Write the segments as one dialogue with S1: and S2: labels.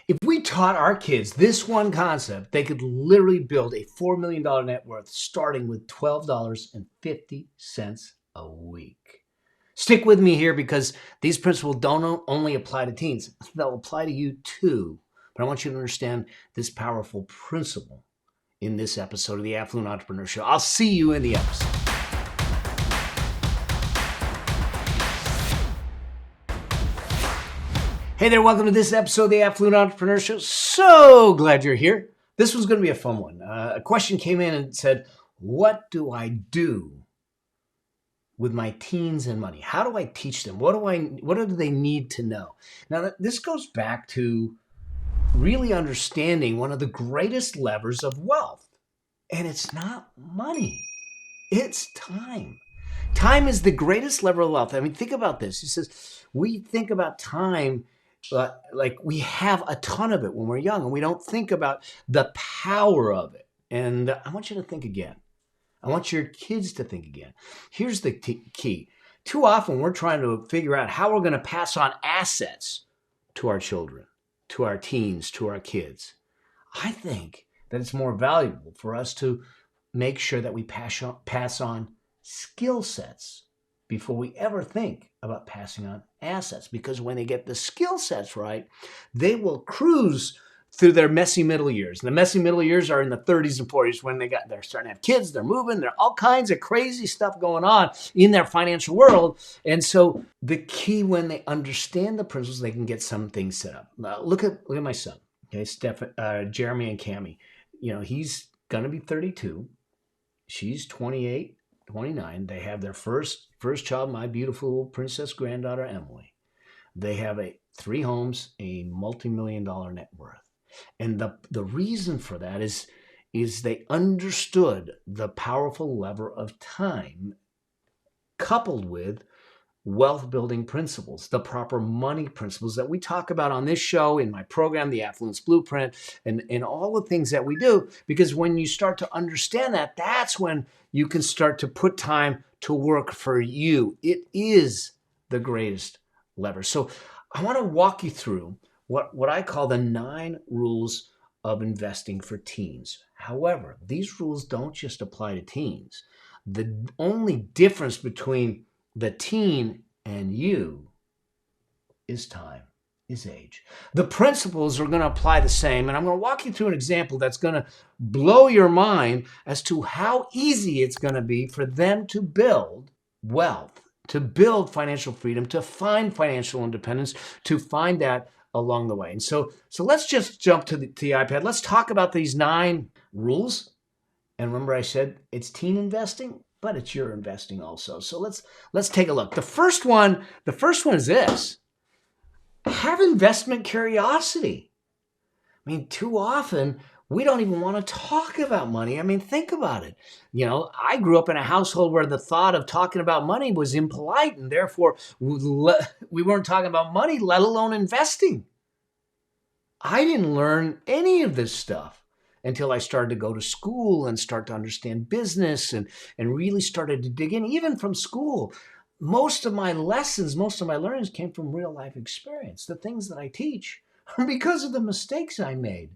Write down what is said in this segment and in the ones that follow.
S1: If we taught our kids this one concept, they could literally build a $4 million net worth starting with $12.50 a week. Stick with me here because these principles don't only apply to teens, they'll apply to you too. But I want you to understand this powerful principle in this episode of the Affluent Entrepreneur Show. I'll see you in the episode. Hey there, welcome to this episode of the Affluent Entrepreneur Show. So glad you're here. This was going to be a fun one. A question came in and said, what do I do with my teens and money? How do I teach them? What do they need to know? Now, this goes back to really understanding one of the greatest levers of wealth. And it's not money. It's time. Time is the greatest lever of wealth. I mean, think about this. He says, we think about time like we have a ton of it when we're young, and we don't think about the power of it. And I want you to think again. I want your kids to think again. Here's the key. Too often we're trying to figure out how we're going to pass on assets to our children, to our teens, to our kids. I think that it's more valuable for us to make sure that we pass on skill sets before we ever think about passing on assets. Because when they get the skill sets right, they will cruise through their messy middle years. And the messy middle years are in the 30s and 40s when they're starting to have kids, they're moving, there are all kinds of crazy stuff going on in their financial world. And so the key, when they understand the principles, they can get some things set up. Now, look at my son, okay, Jeremy and Cammie. You know, he's going to be 32. She's 28. 29. They have their first child, my beautiful princess granddaughter, Emily. They have 3 homes, a multi-million-dollar net worth. And the reason for that is they understood the powerful lever of time coupled with wealth building principles, the proper money principles that we talk about on this show, in my program, The Affluence Blueprint, and all the things that we do. Because when you start to understand that, that's when you can start to put time to work for you. It is the greatest lever. So I want to walk you through what I call the 9 rules of investing for teens. However, these rules don't just apply to teens. The only difference between the teen and you is time, is age. The principles are going to apply the same, and I'm going to walk you through an example that's going to blow your mind as to how easy it's going to be for them to build wealth, to build financial freedom, to find financial independence, to find that along the way. And so let's just jump to the iPad. Let's talk about these 9 rules. And remember, I said it's teen investing, but it's your investing also. So let's take a look. The first one is this: have investment curiosity. I mean, too often we don't even want to talk about money. I mean, think about it. You know, I grew up in a household where the thought of talking about money was impolite, and therefore we weren't talking about money, let alone investing. I didn't learn any of this stuff until I started to go to school and start to understand business and really started to dig in. Even from school, most of my lessons, most of my learnings came from real life experience. The things that I teach are because of the mistakes I made,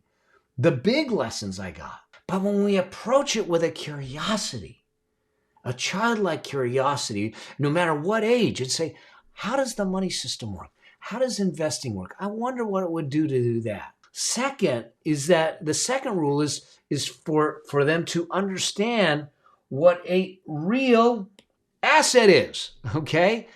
S1: the big lessons I got. But when we approach it with a curiosity, a childlike curiosity, no matter what age, and say, how does the money system work? How does investing work? I wonder what it would do to do that. Second is that the second rule is for them to understand what a real asset is, okay?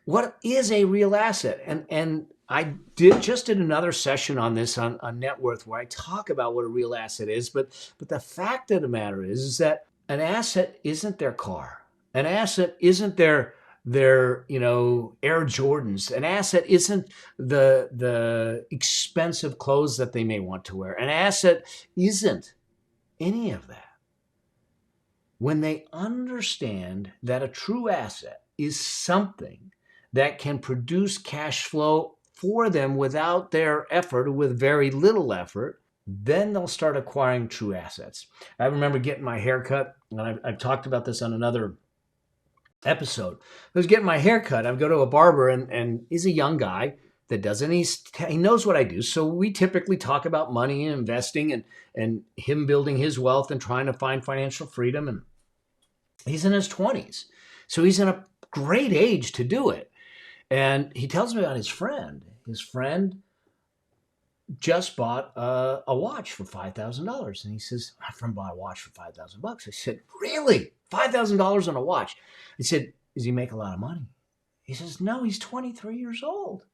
S1: What is a real asset? And I just did another session on this on net worth where I talk about what a real asset is, but the fact of the matter is that an asset isn't their car. An asset isn't their Air Jordans. An asset isn't the expensive clothes that they may want to wear. An asset isn't any of that. When they understand that a true asset is something that can produce cash flow for them without their effort, or with very little effort, then they'll start acquiring true assets. I remember getting my hair cut, and I've talked about this on another episode. I was getting my hair cut. I would go to a barber, and he's a young guy, that doesn't. He knows what I do. So we typically talk about money and investing and him building his wealth and trying to find financial freedom. And he's in his 20s. So he's in a great age to do it. And he tells me about his friend. His friend just bought a watch for $5,000. And he says, my friend bought a watch for $5,000. I said, really? $5,000 on a watch? I said, does he make a lot of money? He says, no, he's 23 years old.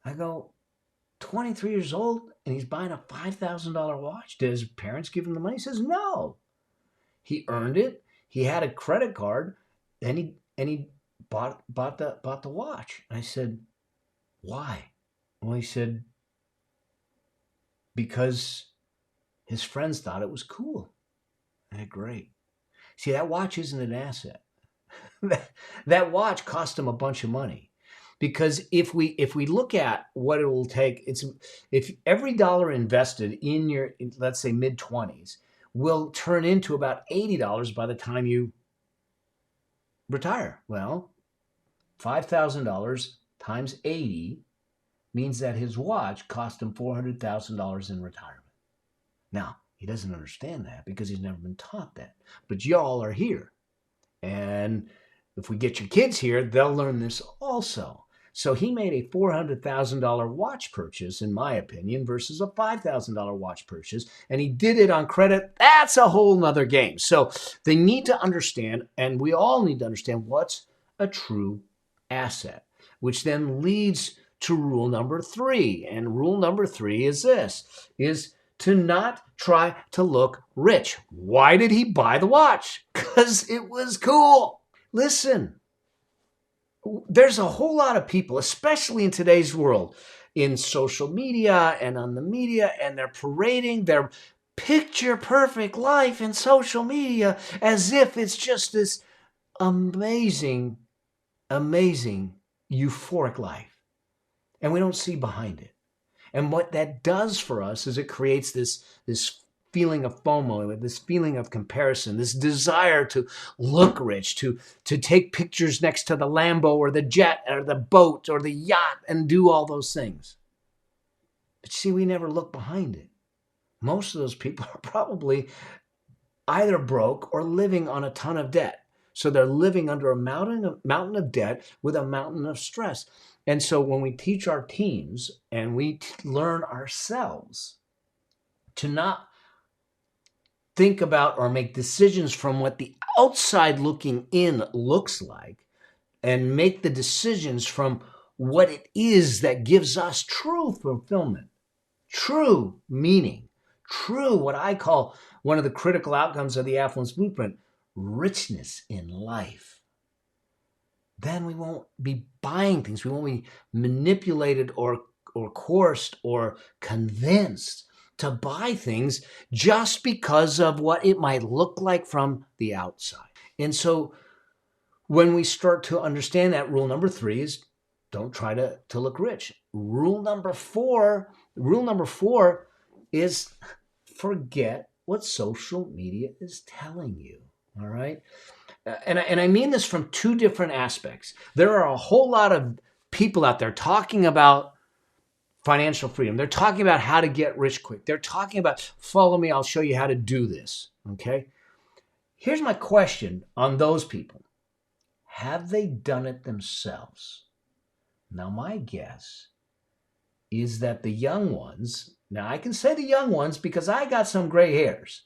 S1: I go, 23 years old and he's buying a $5,000 watch? Did his parents give him the money? He says, no. He earned it. He had a credit card and he bought the watch. And I said, why? Well, he said, because his friends thought it was cool. I said, great. See, that watch isn't an asset. That watch cost him a bunch of money. Because if we look at what it will take, if every dollar invested in your, let's say, mid-20s will turn into about $80 by the time you retire. Well, $5,000 times 80 means that his watch cost him $400,000 in retirement. Now, he doesn't understand that because he's never been taught that. But y'all are here. And if we get your kids here, they'll learn this also. So he made a $400,000 watch purchase, in my opinion, versus a $5,000 watch purchase. And he did it on credit. That's a whole nother game. So they need to understand, and we all need to understand, what's a true asset, which then leads to rule number 3. And rule number 3 is this, is to not try to look rich. Why did he buy the watch? Because it was cool. Listen. There's a whole lot of people, especially in today's world, in social media and on the media, and they're parading their picture perfect life in social media as if it's just this amazing, amazing, euphoric life. And we don't see behind it. And what that does for us is it creates this feeling of FOMO, this feeling of comparison, this desire to look rich, to take pictures next to the Lambo or the jet or the boat or the yacht and do all those things. But see, we never look behind it. Most of those people are probably either broke or living on a ton of debt. So they're living under a mountain of debt with a mountain of stress. And so when we teach our teams and we learn ourselves to not think about or make decisions from what the outside looking in looks like, and make the decisions from what it is that gives us true fulfillment, true meaning, true, what I call one of the critical outcomes of the Affluence Blueprint, richness in life. Then we won't be buying things. We won't be manipulated or coerced or convinced to buy things just because of what it might look like from the outside. And so when we start to understand that, rule number 3 is don't try to look rich. Rule number 4 is forget what social media is telling you. All right. And I mean this from 2 different aspects. There are a whole lot of people out there talking about financial freedom. They're talking about how to get rich quick. They're talking about, follow me, I'll show you how to do this. Okay. Here's my question on those people. Have they done it themselves? Now, my guess is that the young ones, now I can say the young ones because I got some gray hairs.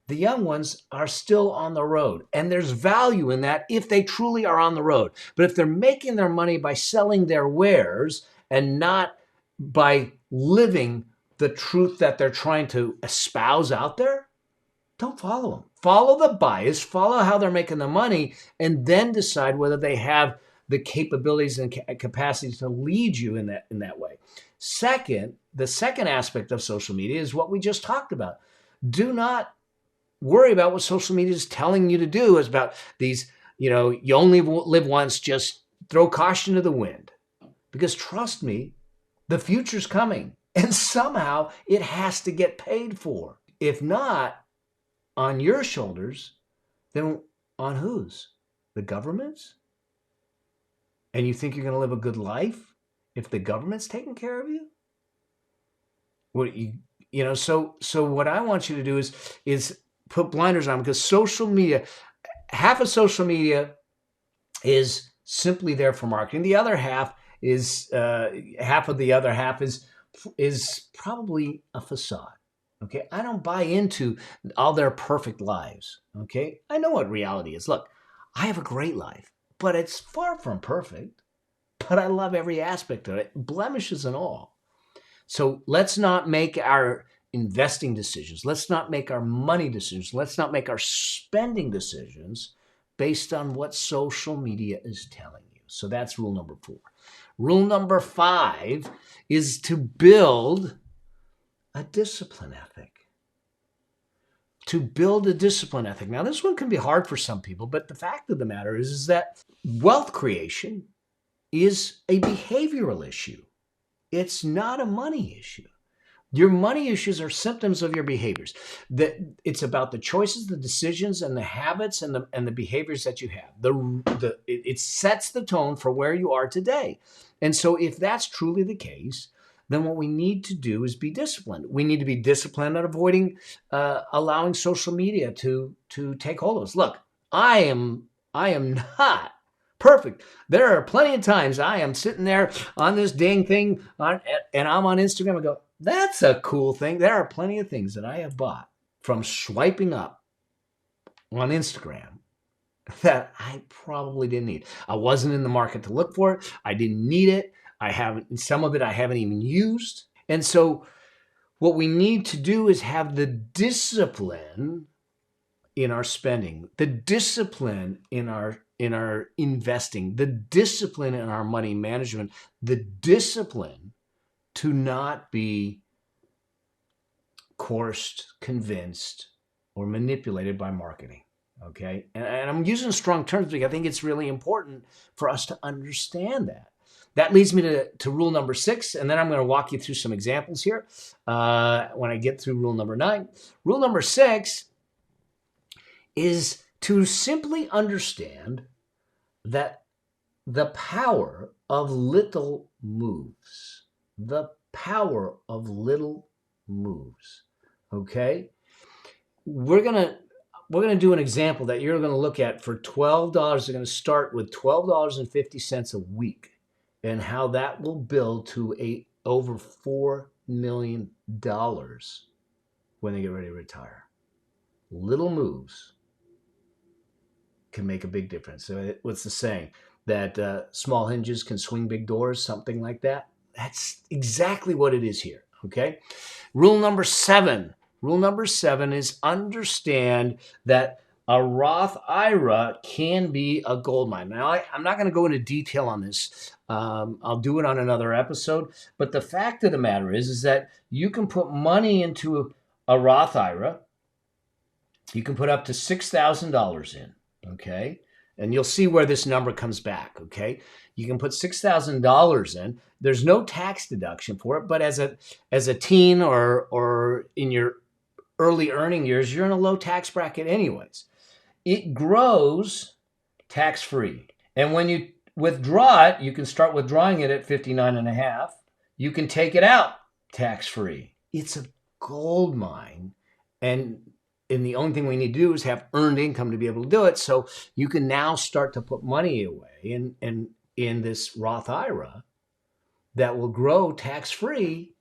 S1: The young ones are still on the road, and there's value in that if they truly are on the road. But if they're making their money by selling their wares and not by living the truth that they're trying to espouse out there, don't follow them. Follow the bias, follow how they're making the money, and then decide whether they have the capabilities and capacity to lead you in that way. Second, the second aspect of social media is what we just talked about. Do not worry about what social media is telling you to do. It's about these, you only live once, just throw caution to the wind. Because trust me, the future's coming, and somehow it has to get paid for. If not on your shoulders, then on whose? The government's? And you think you're going to live a good life if the government's taking care of you? What so what I want you to do is put blinders on, because social media, half of social media is simply there for marketing. The other half is half of the other half is probably a facade. Okay, I don't buy into all their perfect lives. Okay, I know what reality is. Look, I have a great life, but it's far from perfect. But I love every aspect of it, blemishes and all. So let's not make our investing decisions. Let's not make our money decisions. Let's not make our spending decisions based on what social media is telling you. So that's rule number 4. Rule number 5 is to build a discipline ethic. To build a discipline ethic. Now, this one can be hard for some people, but the fact of the matter is that wealth creation is a behavioral issue. It's not a money issue. Your money issues are symptoms of your behaviors. It's about the choices, the decisions, and the habits and the behaviors that you have. It sets the tone for where you are today. And so if that's truly the case, then what we need to do is be disciplined. We need to be disciplined at avoiding allowing social media to take hold of us. Look, I am not perfect. There are plenty of times I am sitting there on this dang thing and I'm on Instagram and go, that's a cool thing. There are plenty of things that I have bought from swiping up on Instagram that I probably didn't need. I wasn't in the market to look for it. I didn't need it. Some of it I haven't even used. And so what we need to do is have the discipline in our spending, the discipline in our investing, the discipline in our money management, the discipline to not be coerced, convinced, or manipulated by marketing. Okay? And I'm using strong terms because I think it's really important for us to understand that. That leads me to rule number 6, and then I'm going to walk you through some examples here when I get through rule number 9. Rule number 6 is to simply understand that the power of little moves. The power of little moves. Okay? We're gonna do an example that you're gonna look at for $12. They're gonna start with $12.50 a week, and how that will build to over $4 million when they get ready to retire. Little moves can make a big difference. So what's the saying? That small hinges can swing big doors, something like that. That's exactly what it is here, okay? Rule number 7 is understand that a Roth IRA can be a gold mine. Now, I'm not going to go into detail on this. I'll do it on another episode. But the fact of the matter is that you can put money into a Roth IRA. You can put up to $6,000 in, okay? And you'll see where this number comes back, okay? You can put $6,000 in. There's no tax deduction for it, but as a teen or in your early earning years, you're in a low tax bracket anyways. It grows tax-free. And when you withdraw it, you can start withdrawing it at 59.5. You can take it out tax-free. It's a gold mine. And the only thing we need to do is have earned income to be able to do it. So you can now start to put money away in this Roth IRA that will grow tax-free,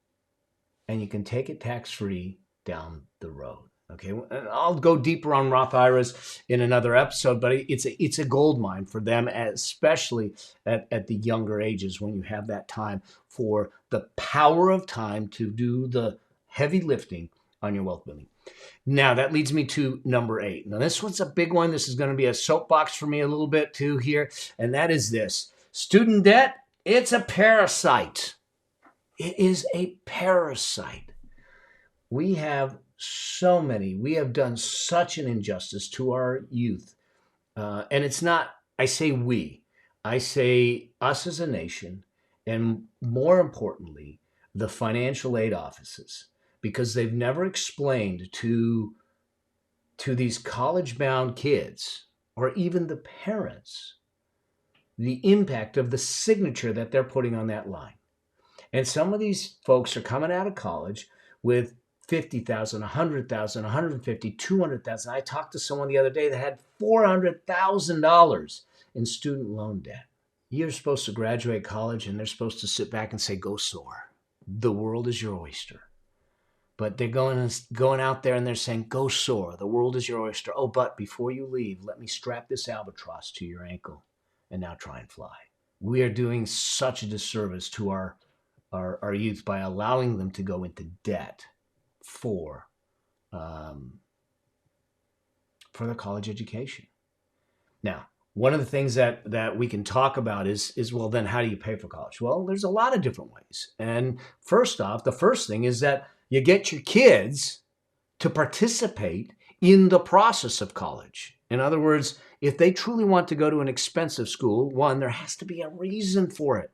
S1: and you can take it tax-free down the road. Okay, I'll go deeper on Roth IRAs in another episode, but it's a gold mine for them, especially at the younger ages when you have that time for the power of time to do the heavy lifting on your wealth building. Now, that leads me to number 8. Now, this one's a big one. This is going to be a soapbox for me a little bit too here, and that is this. Student debt, it's a parasite. It is a parasite. We have done such an injustice to our youth. And it's not, I say we, I say us as a nation, and more importantly, the financial aid offices, because they've never explained to these college-bound kids, or even the parents, the impact of the signature that they're putting on that line. And some of these folks are coming out of college with 50,000, 100,000, 150, 200,000. I talked to someone the other day that had $400,000 in student loan debt. You're supposed to graduate college and they're supposed to sit back and say, go soar. The world is your oyster. But they're going out there and they're saying, go soar. The world is your oyster. Oh, but before you leave, let me strap this albatross to your ankle and now try and fly. We are doing such a disservice to our youth by allowing them to go into debt for their college education. Now, one of the things that we can talk about is, well, then how do you pay for college? Well, there's a lot of different ways. And first off, the first thing is that you get your kids to participate in the process of college. In other words, if they truly want to go to an expensive school, one, there has to be a reason for it.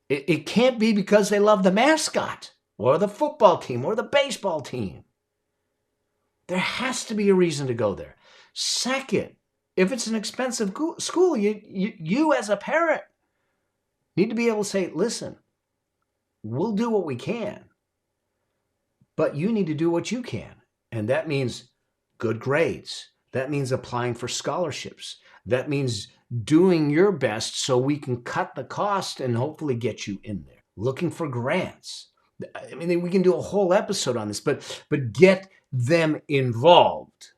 S1: It can't be because they love the mascot or the football team or the baseball team. There has to be a reason to go there. Second, if it's an expensive school, you as a parent need to be able to say, listen, we'll do what we can, but you need to do what you can. And that means good grades. That means applying for scholarships. That means doing your best so we can cut the cost and hopefully get you in there. Looking for grants. I mean, we can do a whole episode on this, but get them involved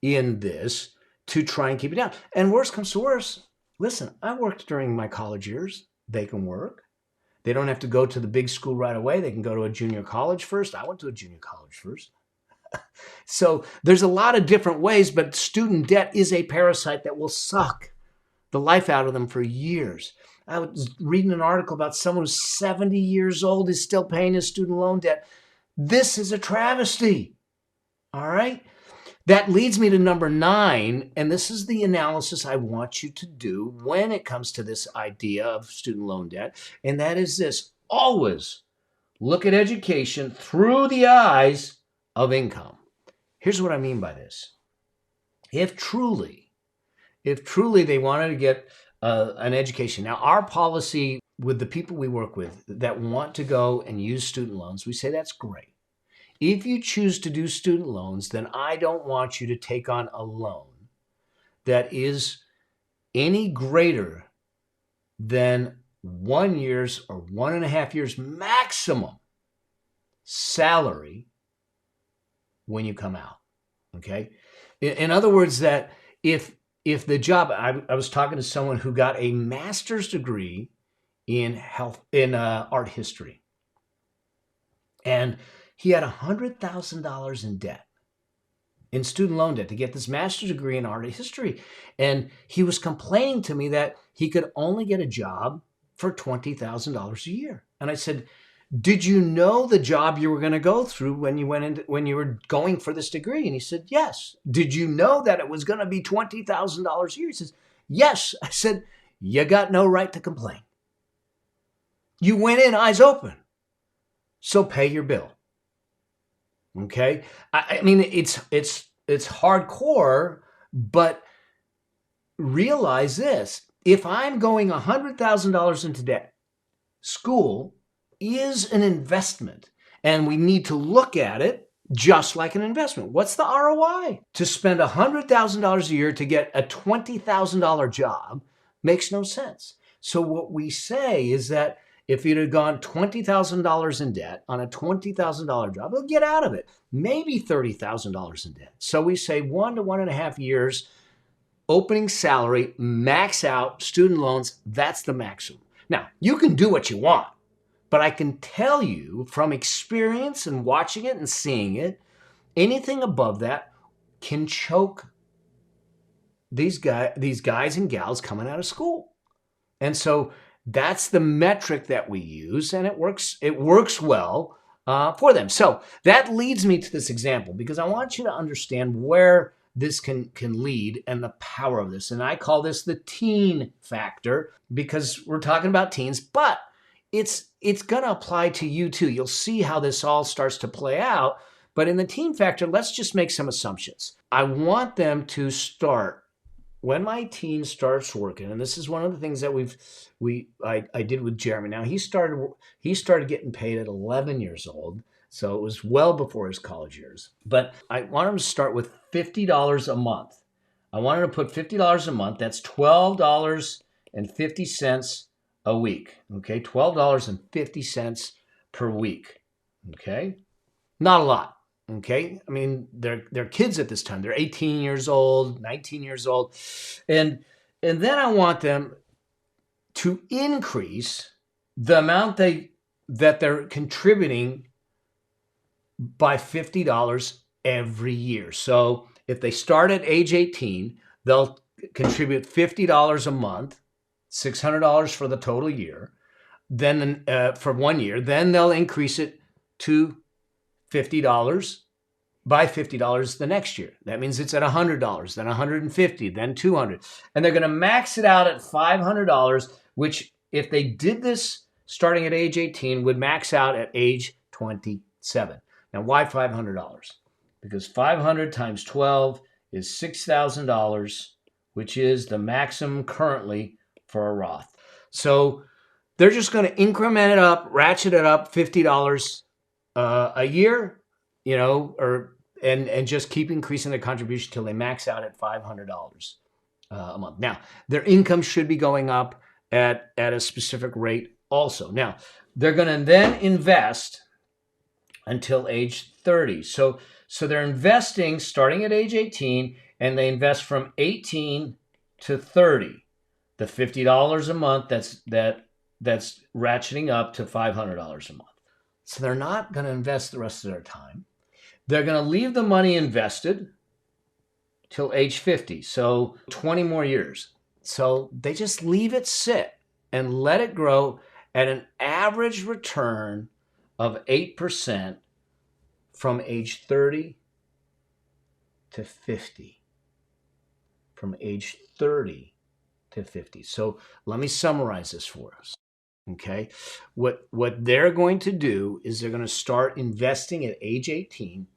S1: in this to try and keep it down. And worst comes to worst, listen, I worked during my college years. They can work. They don't have to go to the big school right away. They can go to a junior college first. I went to a junior college first. So there's a lot of different ways, but student debt is a parasite that will suck the life out of them for years. I was reading an article about someone who's 70 years old is still paying his student loan debt. This is a travesty. All right? That leads me to number 9, and this is the analysis I want you to do when it comes to this idea of student loan debt, and that is this: always look at education through the eyes of income. Here's what I mean by this. If truly they wanted to get an education. Now, our policy with the people we work with that want to go and use student loans, we say that's great. If you choose to do student loans, then I don't want you to take on a loan that is any greater than 1 year's or 1.5 years maximum salary when you come out. Okay? In other words, that if the job, I was talking to someone who got a master's degree in art history, and he had $100,000 in debt, in student loan debt, to get this master's degree in art history. And he was complaining to me that he could only get a job for $20,000 a year. And I said, did you know the job you were going to go through when you were going for this degree? And he said, yes. Did you know that it was going to be $20,000 a year? He says, yes. I said, you got no right to complain. You went in eyes open. So pay your bill. Okay? I mean, it's hardcore, but realize this. If I'm going $100,000 into debt, school is an investment, and we need to look at it just like an investment. What's the ROI? To spend $100,000 a year to get a $20,000 job makes no sense. So what we say is that if you'd have gone $20,000 in debt on a $20,000 job, you'll get out of it. Maybe $30,000 in debt. So we say 1 to 1.5 years, opening salary, max out, student loans, that's the maximum. Now, you can do what you want, but I can tell you from experience and watching it and seeing it, anything above that can choke these guys and gals coming out of school. And so that's the metric that we use, and it works well for them. So that leads me to this example, because I want you to understand where this can lead and the power of this. And I call this the teen factor, because we're talking about teens, but it's going to apply to you too. You'll see how this all starts to play out. But in the teen factor, let's just make some assumptions. I want them to start when my team starts working, and this is one of the things that I did with Jeremy. Now he started getting paid at 11 years old, so it was well before his college years. But I want him to start with $50 a month. I wanted to put $50 a month. That's $12.50 a week. Okay, $12.50 per week. Okay, not a lot. Okay, I mean they're kids at this time. They're 18 years old, 19 years old, and then I want them to increase the amount that they're contributing by $50 every year. So if they start at age 18, they'll contribute $50 a month, $600 for the total year. Then for 1 year, then they'll increase it to $50 by $50 the next year. That means it's at $100, then $150, then $200. And they're going to max it out at $500, which if they did this starting at age 18 would max out at age 27. Now, why $500? Because 500 times 12 is $6,000, which is the maximum currently for a Roth. So they're just going to increment it up, ratchet it up $50 a year, and just keep increasing their contribution till they max out at $500 a month. Now, their income should be going up at a specific rate also. Now, they're going to then invest until age 30. So they're investing starting at age 18, and they invest from 18 to 30. The $50 a month, that's ratcheting up to $500 a month. So they're not going to invest the rest of their time. They're going to leave the money invested till age 50, so 20 more years. So they just leave it sit and let it grow at an average return of 8% from age 30 to 50. From age 30 to 50. So let me summarize this for us. Okay, what they're going to do is they're going to start investing at age 18.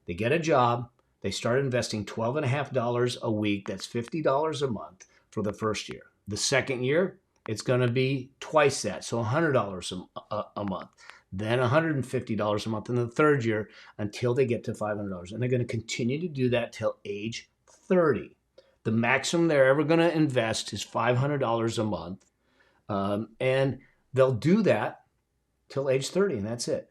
S1: They get a job. They start investing $12.50 a week. That's $50 a month for the first year. The second year, it's going to be twice that, so $100 a month. Then $150 a month in the third year until they get to $500. And they're going to continue to do that till age 30. The maximum they're ever going to invest is $500 a month. And they'll do that till age 30, and that's it.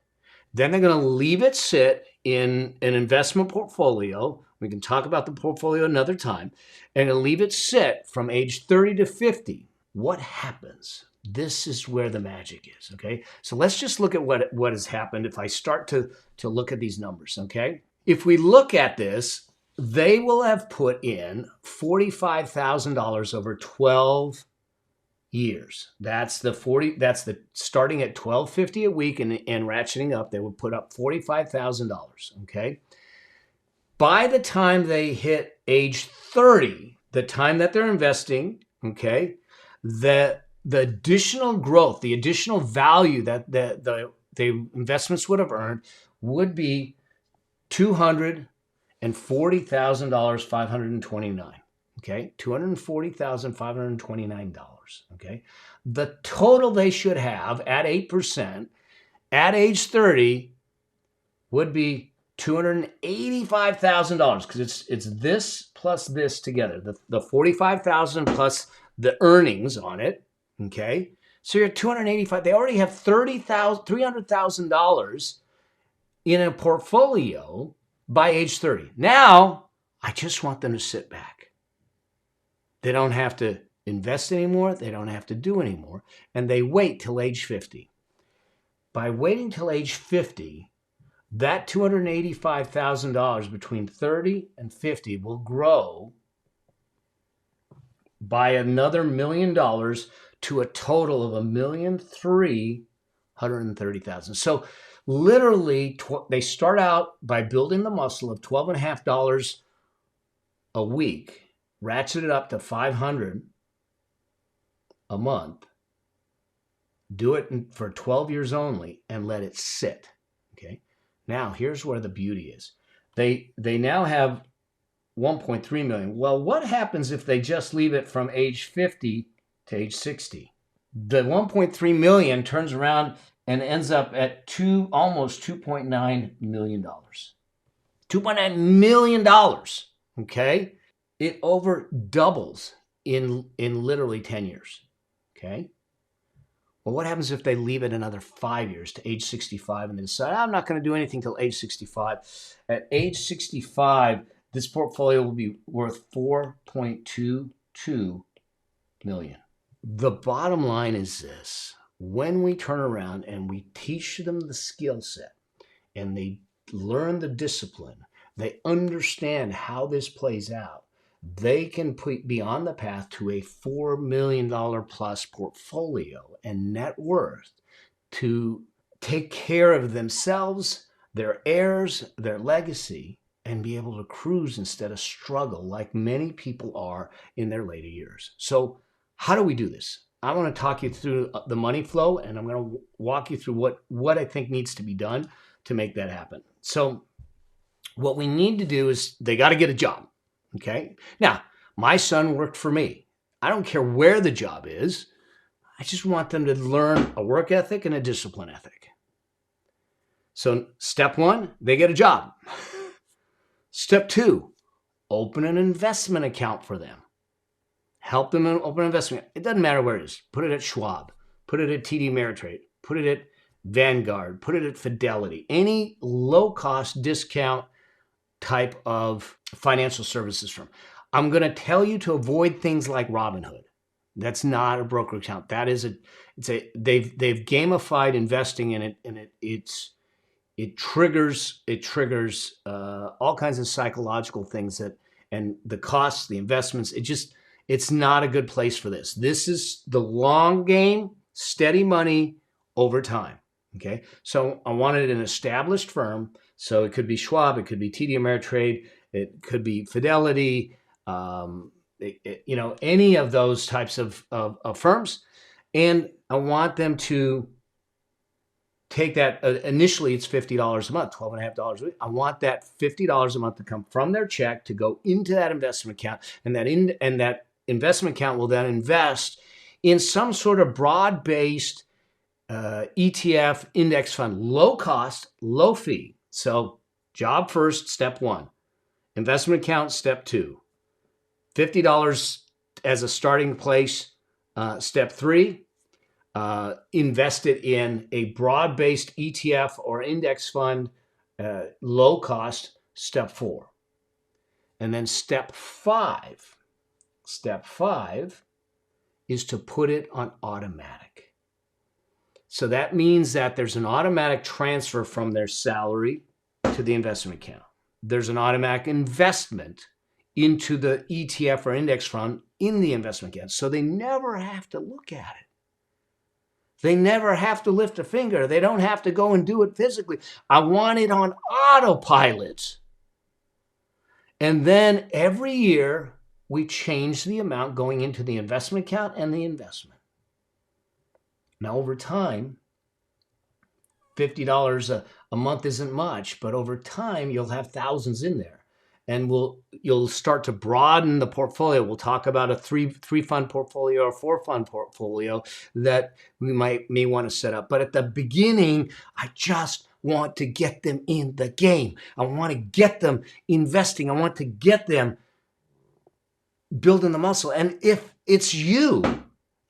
S1: Then they're going to leave it sit in an investment portfolio. We can talk about the portfolio another time. And they'll leave it sit from age 30 to 50. What happens? This is where the magic is, okay? So let's just look at what has happened if I start to look at these numbers, okay? If we look at this, they will have put in $45,000 over 12 years. That's the starting at $12.50 a week and ratcheting up, they would put up $45,000, okay? By the time they hit age 30, the time that they're investing, okay, the additional growth, the additional value that the investments would have earned would be $240,529. Okay, $240,529. Okay, the total they should have at 8% at age 30 would be $285,000 because it's this plus this together. The $45,000 plus the earnings on it. Okay, so you're at $285,000. They already have $300,000 in a portfolio by age 30. Now I just want them to sit back. They don't have to invest anymore. They don't have to do anymore. And they wait till age 50. By waiting till age 50, that $285,000 between 30 and 50 will grow by another $1 million to a total of $1,330,000. So literally, they start out by building the muscle of $12.50 a week, ratchet it up to $500 a month, do it for 12 years only, and let it sit. Okay. Now, here's where the beauty is. They now have 1.3 million. Well, what happens if they just leave it from age 50 to age 60? The 1.3 million turns around and ends up at almost $2.9 million. $2.9 million. Okay? It over doubles in literally 10 years. Okay? Well, what happens if they leave it another 5 years to age 65 and they decide, I'm not going to do anything till age 65? At age 65, this portfolio will be worth $4.22 million. The bottom line is this. When we turn around and we teach them the skill set and they learn the discipline, they understand how this plays out, they can be on the path to a $4 million plus portfolio and net worth to take care of themselves, their heirs, their legacy, and be able to cruise instead of struggle like many people are in their later years. So how do we do this? I want to talk you through the money flow, and I'm going to walk you through what I think needs to be done to make that happen. So what we need to do is they got to get a job. Okay. Now, my son worked for me. I don't care where the job is. I just want them to learn a work ethic and a discipline ethic. So step one, they get a job. Step two, open an investment account for them. Help them open an investment. It doesn't matter where it is. Put it at Schwab. Put it at TD Ameritrade. Put it at Vanguard. Put it at Fidelity. Any low-cost discount type of financial services firm. I'm going to tell you to avoid things like Robinhood. That's not a broker account. That is they've gamified investing in it, and it triggers all kinds of psychological things and the costs, the investments. It's not a good place for this. This is the long game, steady money over time. Okay, so I wanted an established firm. So it could be Schwab, it could be TD Ameritrade, it could be Fidelity, any of those types of firms. And I want them to take that. Initially, it's $50 a month, $12.50 a week. I want that $50 a month to come from their check to go into that investment account, and that investment account will then invest in some sort of broad-based ETF index fund, low cost, low fee. So job first, step one. Investment account, step two. $50 as a starting place, step three. Invest it in a broad-based ETF or index fund, low cost, step four. And then step five is to put it on automatic. So that means that there's an automatic transfer from their salary to the investment account. There's an automatic investment into the ETF or index fund in the investment account. So they never have to look at it. They never have to lift a finger. They don't have to go and do it physically. I want it on autopilot. And then every year we change the amount going into the investment account and the investment. Now, over time, $50 a month isn't much, but over time, you'll have thousands in there. And you'll start to broaden the portfolio. We'll talk about a three fund portfolio or 4-fund portfolio that we may want to set up. But at the beginning, I just want to get them in the game. I want to get them investing. I want to get them building the muscle. And if it's you,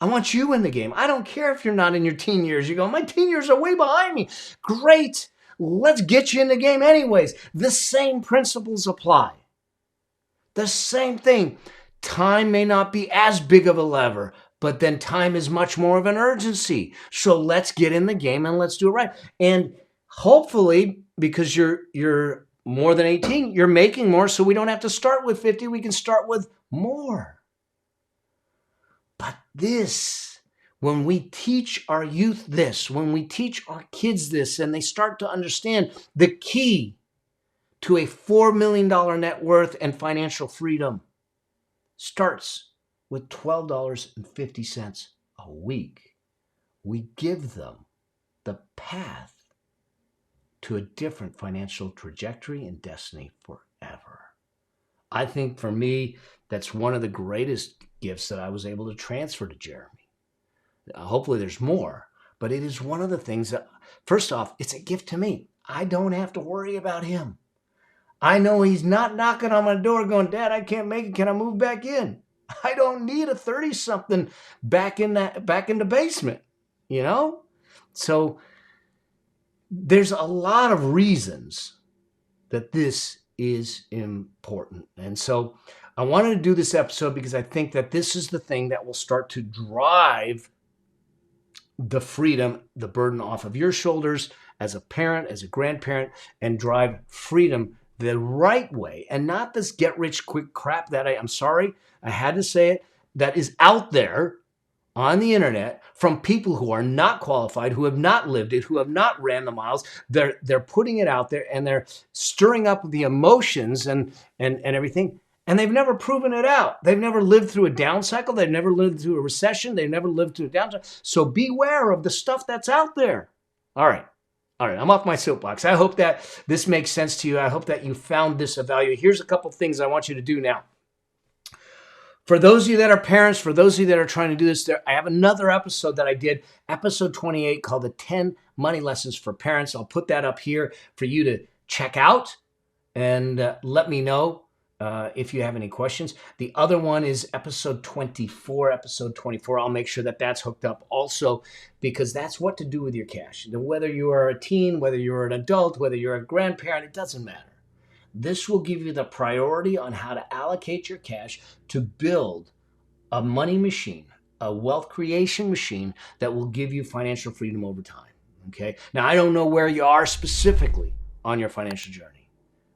S1: I want you in the game. I don't care if you're not in your teen years. You go, my teen years are way behind me. Great. Let's get you in the game anyways. The same principles apply. The same thing. Time may not be as big of a lever, but then time is much more of an urgency. So let's get in the game and let's do it right. And hopefully, because you're more than 18, you're making more, so we don't have to start with 50. We can start with more. But this, when we teach our youth this, when we teach our kids this, and they start to understand the key to a $4 million net worth and financial freedom starts with $12.50 a week. We give them the path to a different financial trajectory and destiny forever. I think for me, that's one of the greatest gifts that I was able to transfer to Jeremy. Hopefully there's more, but it is one of the things that, first off, it's a gift to me. I don't have to worry about him. I know he's not knocking on my door going, Dad, I can't make it. Can I move back in? I don't need a 30-something back in the basement, you know? So there's a lot of reasons that this is important. And so I wanted to do this episode because I think that this is the thing that will start to drive the freedom, the burden off of your shoulders as a parent, as a grandparent, and drive freedom the right way, and not this get rich quick crap that I'm sorry, I had to say it, that is out there on the internet from people who are not qualified, who have not lived it, who have not ran the miles. They're putting it out there and they're stirring up the emotions and everything. And they've never proven it out. They've never lived through a down cycle. They've never lived through a recession. They've never lived through a down cycle. So beware of the stuff that's out there. All right. I'm off my soapbox. I hope that this makes sense to you. I hope that you found this of value. Here's a couple things I want you to do now. For those of you that are parents, for those of you that are trying to do this, I have another episode that I did, episode 28, called the 10 Money Lessons for Parents. I'll put that up here for you to check out and let me know if you have any questions. The other one is episode 24. Episode 24, I'll make sure that that's hooked up also, because that's what to do with your cash. Whether you are a teen, whether you're an adult, whether you're a grandparent, it doesn't matter. This will give you the priority on how to allocate your cash to build a money machine, a wealth creation machine that will give you financial freedom over time. Okay. Now, I don't know where you are specifically on your financial journey,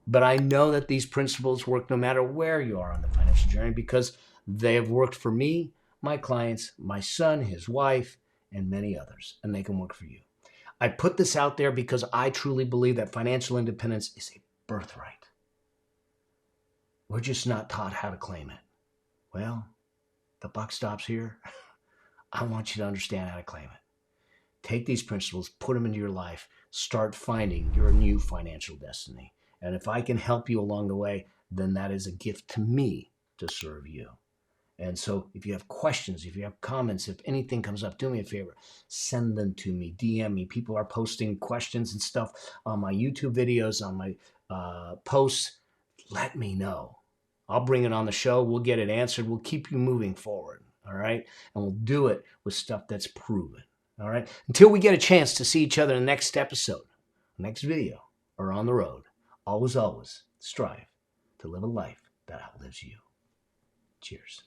S1: but I know that these principles work no matter where you are on the financial journey, because they have worked for me, my clients, my son, his wife, and many others, and they can work for you. I put this out there because I truly believe that financial independence is a birthright. We're just not taught how to claim it. Well, the buck stops here. I want you to understand how to claim it. Take these principles, put them into your life, start finding your new financial destiny. And if I can help you along the way, then that is a gift to me to serve you. And so if you have questions, if you have comments, if anything comes up, do me a favor, send them to me, DM me. People are posting questions and stuff on my YouTube videos, on my posts. Let me know. I'll bring it on the show. We'll get it answered. We'll keep you moving forward. All right. And we'll do it with stuff that's proven. All right. Until we get a chance to see each other in the next episode, next video, or on the road, always strive to live a life that outlives you. Cheers.